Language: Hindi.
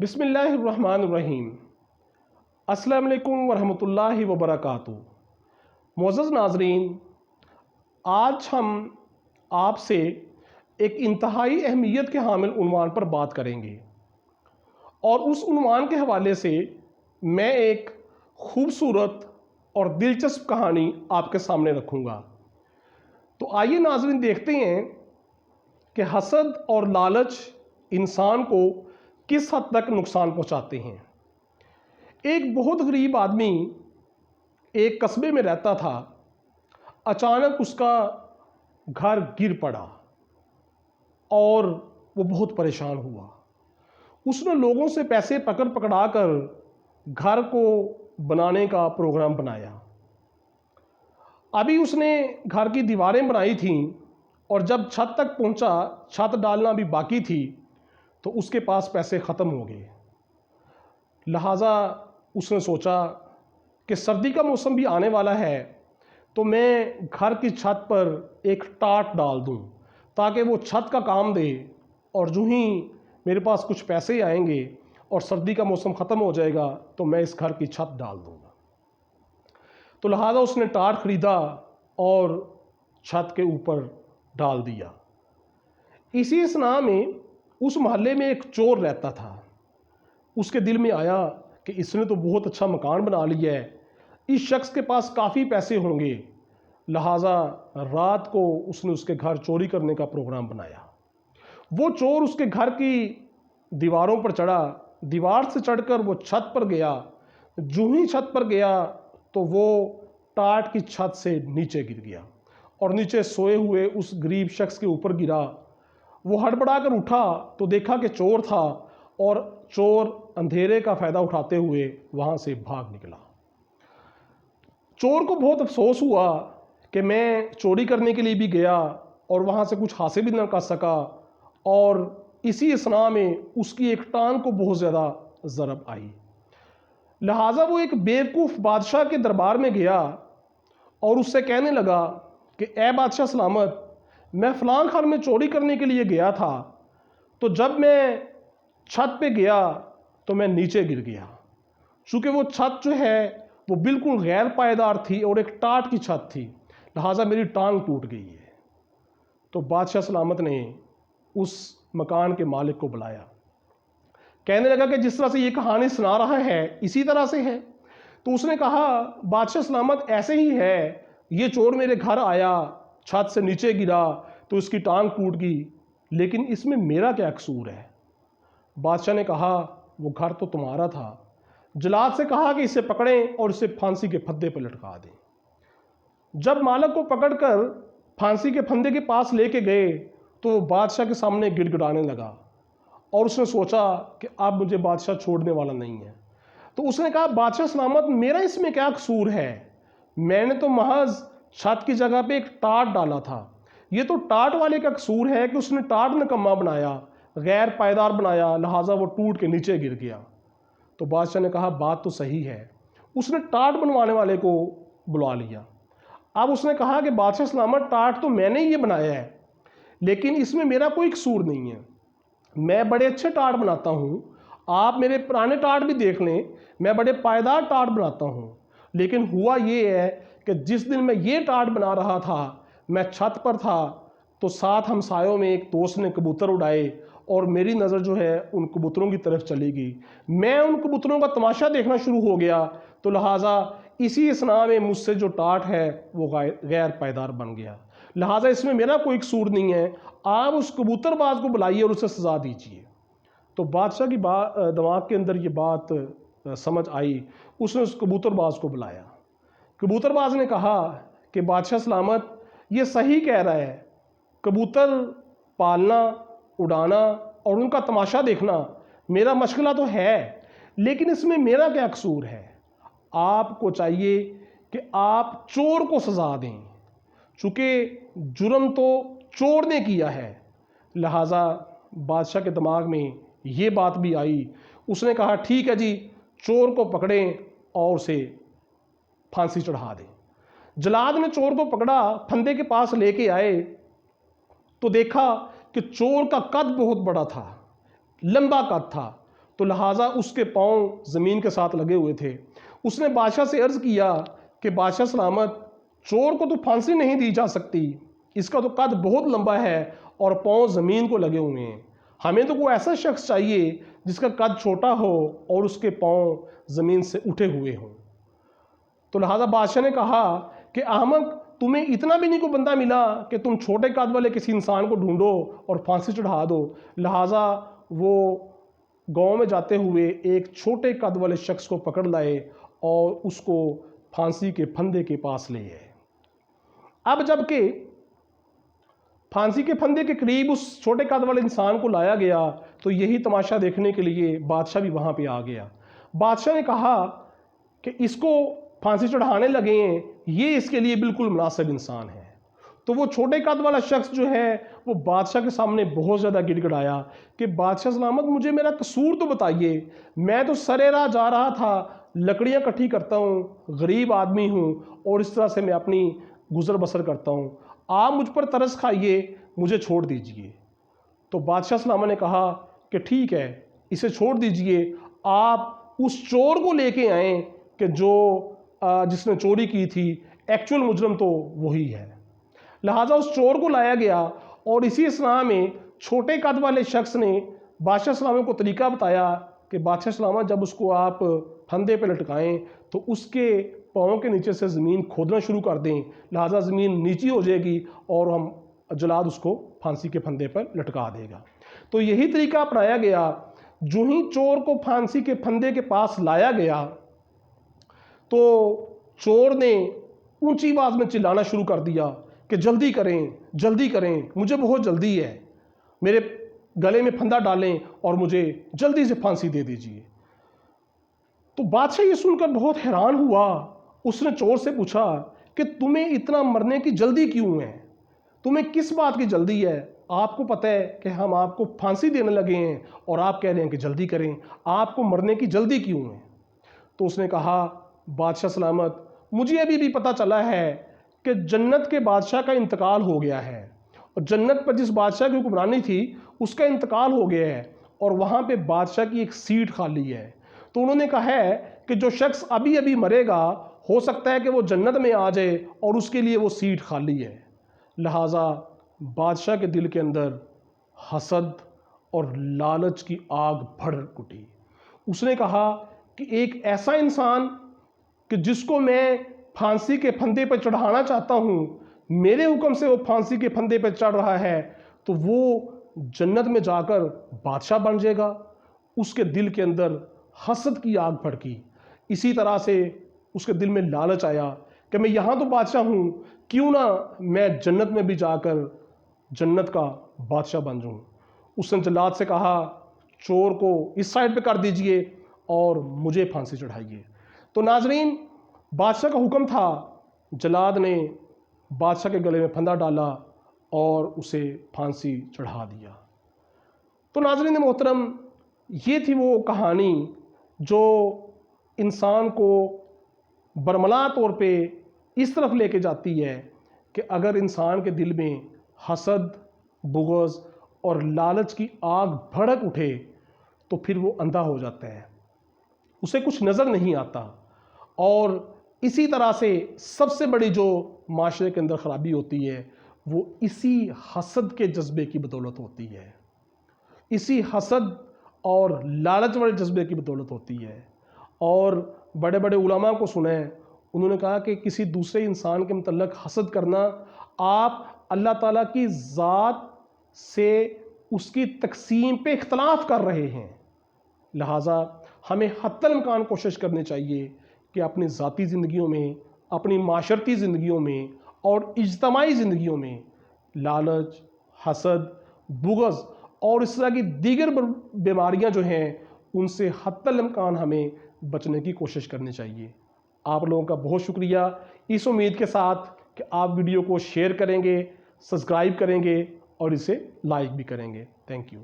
बिस्मिल्लाहिर्रहमानिर्रहीम। अस्सलाम वालेकुम वरहमतुल्लाहि वबरकातुहू। मोअज़्ज़ज़ नाज़रीन, आज हम आपसे एक इंतहाई अहमियत के हामिल उन्वान पर बात करेंगे और उस उन्वान के हवाले से मैं एक ख़ूबसूरत और दिलचस्प कहानी आपके सामने रखूँगा। तो आइए नाज़रीन, देखते हैं कि हसद और लालच इंसान को किस हद तक नुकसान पहुंचाते हैं। एक बहुत गरीब आदमी एक कस्बे में रहता था। अचानक उसका घर गिर पड़ा और वो बहुत परेशान हुआ। उसने लोगों से पैसे पकड़ा कर घर को बनाने का प्रोग्राम बनाया। अभी उसने घर की दीवारें बनाई थीं और जब छत तक पहुंचा, छत डालना भी बाकी थी, तो उसके पास पैसे ख़त्म हो गए। लिहाजा उसने सोचा कि सर्दी का मौसम भी आने वाला है, तो मैं घर की छत पर एक टाट डाल दूं ताकि वो छत का काम दे, और जो ही मेरे पास कुछ पैसे आएंगे और सर्दी का मौसम ख़त्म हो जाएगा तो मैं इस घर की छत डाल दूंगा। तो लिहाजा उसने टाट ख़रीदा और छत के ऊपर डाल दिया। इसी असना में उस मोहल्ले में एक चोर रहता था। उसके दिल में आया कि इसने तो बहुत अच्छा मकान बना लिया है, इस शख्स के पास काफ़ी पैसे होंगे। लिहाजा रात को उसने उसके घर चोरी करने का प्रोग्राम बनाया। वो चोर उसके घर की दीवारों पर चढ़ा, दीवार से चढ़कर वो छत पर गया। जो ही छत पर गया तो वो टाट की छत से नीचे गिर गया और नीचे सोए हुए उस गरीब शख्स के ऊपर गिरा। वो हड़बड़ा कर उठा तो देखा कि चोर था, और चोर अंधेरे का फ़ायदा उठाते हुए वहाँ से भाग निकला। चोर को बहुत अफसोस हुआ कि मैं चोरी करने के लिए भी गया और वहाँ से कुछ हासिल भी न कर सका, और इसी असना में उसकी एक टांग को बहुत ज़्यादा ज़रब आई। लिहाजा वो एक बेवकूफ़ बादशाह के दरबार में गया और उससे कहने लगा कि ए बादशाह सलामत, मैं फ़लाँ घर में चोरी करने के लिए गया था, तो जब मैं छत पे गया तो मैं नीचे गिर गया। चूँकि वो छत जो है वो बिल्कुल गैर पायदार थी और एक टाट की छत थी, लिहाजा मेरी टांग टूट गई है। तो बादशाह सलामत ने उस मकान के मालिक को बुलाया। कहने लगा कि जिस तरह से ये कहानी सुना रहा है इसी तरह से है। तो उसने कहा, बादशाह सलामत ऐसे ही है, ये चोर मेरे घर आया, छत से नीचे गिरा तो इसकी टांग टूट गई, लेकिन इसमें मेरा क्या कसूर है। बादशाह ने कहा, वो घर तो तुम्हारा था। जल्लाद से कहा कि इसे पकड़ें और इसे फांसी के फंदे पर लटका दें। जब मालिक को पकड़कर फांसी के फंदे के पास लेके गए तो वो बादशाह के सामने गिड़गिड़ाने लगा और उसने सोचा कि अब मुझे बादशाह छोड़ने वाला नहीं है। तो उसने कहा, बादशाह सलामत, मेरा इसमें क्या कसूर है, मैंने तो महज छत की जगह पे एक टाट डाला था। ये तो टाट वाले का कसूर है कि उसने टाट निकम्मा बनाया, गैर पायदार बनाया, लिहाजा वो टूट के नीचे गिर गया। तो बादशाह ने कहा, बात तो सही है। उसने टाट बनवाने वाले को बुला लिया। अब उसने कहा कि बादशाह सलामत, टाट तो मैंने ही ये बनाया है, लेकिन इसमें मेरा कोई कसूर नहीं है। मैं बड़े अच्छे टाट बनाता हूँ, आप मेरे पुराने टाट भी देख लें, मैं बड़े पायदार टाट बनाता हूँ। लेकिन हुआ ये है कि जिस दिन मैं ये टाट बना रहा था, मैं छत पर था, तो साथ हमसायों में एक दोस्त ने कबूतर उड़ाए और मेरी नज़र जो है उन कबूतरों की तरफ चली गई। मैं उन कबूतरों का तमाशा देखना शुरू हो गया, तो लिहाजा इसी असना में मुझसे जो टाट है वो गैर पायदार बन गया। लिहाजा इसमें मेरा कोई कसूर नहीं है, आप उस कबूतरबाज को बुलाइए और उसे सज़ा दीजिए। तो बादशाह की दिमाग के अंदर ये बात समझ आई। उसने उस कबूतरबाज को बुलाया। कबूतरबाज ने कहा कि बादशाह सलामत, ये सही कह रहा है, कबूतर पालना, उड़ाना और उनका तमाशा देखना मेरा मशगला तो है, लेकिन इसमें मेरा क्या कसूर है। आपको चाहिए कि आप चोर को सज़ा दें, चूँकि जुर्म तो चोर ने किया है। लिहाजा बादशाह के दिमाग में ये बात भी आई। उसने कहा, ठीक है जी, चोर को पकड़ें और उसे फांसी चढ़ा दें। जल्लाद ने चोर को पकड़ा, फंदे के पास लेके आए तो देखा कि चोर का कद बहुत बड़ा था, लंबा कद था। तो लिहाजा उसके पाँव ज़मीन के साथ लगे हुए थे। उसने बादशाह से अर्ज़ किया कि बादशाह सलामत, चोर को तो फांसी नहीं दी जा सकती, इसका तो कद बहुत लंबा है और पाँव ज़मीन को लगे हुए हैं। हमें तो कोई ऐसा शख्स चाहिए जिसका कद छोटा हो और उसके पाँव ज़मीन से उठे हुए हों। तो लिहाजा बादशाह ने कहा कि अहमक, तुम्हें इतना भी नहीं कोई बंदा मिला कि तुम छोटे कद वाले किसी इंसान को ढूंढो और फांसी चढ़ा दो। लिहाजा वो गांव में जाते हुए एक छोटे कद वाले शख्स को पकड़ लाए और उसको फांसी के फंदे के पास ले आए। अब जबकि फांसी के फंदे के करीब उस छोटे कद वाले इंसान को लाया गया तो यही तमाशा देखने के लिए बादशाह भी वहाँ पे आ गया। बादशाह ने कहा कि इसको फांसी चढ़ाने लगे हैं, ये इसके लिए बिल्कुल मुनासिब इंसान है। तो वो छोटे कद वाला शख्स जो है वो बादशाह के सामने बहुत ज़्यादा गिड़गिड़ाया कि बादशाह सलामत, मुझे मेरा कसूर तो बताइए, मैं तो सरे राह जा रहा था, लकड़ियाँ इकट्ठी करता हूँ, गरीब आदमी हूँ और इस तरह से मैं अपनी गुजर बसर करता हूँ, आप मुझ पर तरस खाइए, मुझे छोड़ दीजिए। तो बादशाह सलामत ने कहा कि ठीक है, इसे छोड़ दीजिए, आप उस चोर को लेके आए कि जो जिसने चोरी की थी, एक्चुअल मुजरम तो वही है। लिहाजा उस चोर को लाया गया और इसी असना में छोटे कद वाले शख्स ने बादशाह सलामत को तरीका बताया कि बादशाह सलामत, जब उसको आप फंदे पे लटकाएं तो उसके पाँव के नीचे से ज़मीन खोदना शुरू कर दें, लिहाजा ज़मीन नीची हो जाएगी और हम जलाद उसको फांसी के फंदे पर लटका देगा। तो यही तरीका अपनाया गया। जो ही चोर को फांसी के फंदे के पास लाया गया तो चोर ने ऊंची आवाज़ में चिल्लाना शुरू कर दिया कि जल्दी करें, जल्दी करें, मुझे बहुत जल्दी है, मेरे गले में फंदा डालें और मुझे जल्दी से फांसी दे दीजिए। तो बादशाह ये सुनकर बहुत हैरान हुआ। उसने चोर से पूछा कि तुम्हें इतना मरने की जल्दी क्यों है, तुम्हें किस बात की जल्दी है? आपको पता है कि हम आपको फांसी देने लगे हैं और आप कह रहे हैं कि जल्दी करें, आपको मरने की जल्दी क्यों है? तो उसने कहा, बादशाह सलामत, मुझे अभी भी पता चला है कि जन्नत के बादशाह का इंतकाल हो गया है और जन्नत पर जिस बादशाह की हुक्मरानी थी उसका इंतकाल हो गया है और वहाँ पे बादशाह की एक सीट खाली है। तो उन्होंने कहा है कि जो शख्स अभी अभी मरेगा हो सकता है कि वो जन्नत में आ जाए और उसके लिए वो सीट खाली है। लिहाजा बादशाह के दिल के अंदर हसद और लालच की आग भड़क उठी। उसने कहा कि एक ऐसा इंसान कि जिसको मैं फांसी के फंदे पर चढ़ाना चाहता हूँ, मेरे हुक्म से वो फांसी के फंदे पर चढ़ रहा है, तो वो जन्नत में जाकर बादशाह बन जाएगा। उसके दिल के अंदर हसद की आग भड़की। इसी तरह से उसके दिल में लालच आया कि मैं यहाँ तो बादशाह हूँ, क्यों ना मैं जन्नत में भी जाकर जन्नत का बादशाह बन जाऊँ। उसने जल्लाद से कहा, चोर को इस साइड पे कर दीजिए और मुझे फांसी चढ़ाइए। तो नाजरीन, बादशाह का हुक्म था, जल्लाद ने बादशाह के गले में फंदा डाला और उसे फांसी चढ़ा दिया। तो नाजरीन मोहतरम, ये थी वो कहानी जो इंसान को बरमला तौर पे इस तरफ लेके जाती है कि अगर इंसान के दिल में हसद, बुग़्ज़ और लालच की आग भड़क उठे तो फिर वो अंधा हो जाता है, उसे कुछ नज़र नहीं आता। और इसी तरह से सबसे बड़ी जो माशरे के अंदर ख़राबी होती है वो इसी हसद के जज्बे की बदौलत होती है, इसी हसद और लालच वाले जज्बे की बदौलत होती है। और बड़े बड़े उलमा को सुने, उन्होंने कहा कि किसी दूसरे इंसान के मतलब हसद करना, आप अल्लाह ताला की ज़ात से उसकी तकसीम पे इख्तलाफ कर रहे हैं। लिहाजा हमें हत्तल इम्कान कोशिश करनी चाहिए कि अपनी ज़ाती ज़िंदगियों में, अपनी माशरती ज़िंदगियों में और इज्तमाई ज़िंदगियों में लालच, हसद, बुग़्ज़ और इस तरह की दीगर बीमारियां जो हैं उनसे हत्तल इम्कान हमें बचने की कोशिश करनी चाहिए। आप लोगों का बहुत शुक्रिया, इस उम्मीद के साथ कि आप वीडियो को शेयर करेंगे, सब्सक्राइब करेंगे और इसे लाइक भी करेंगे। Thank you.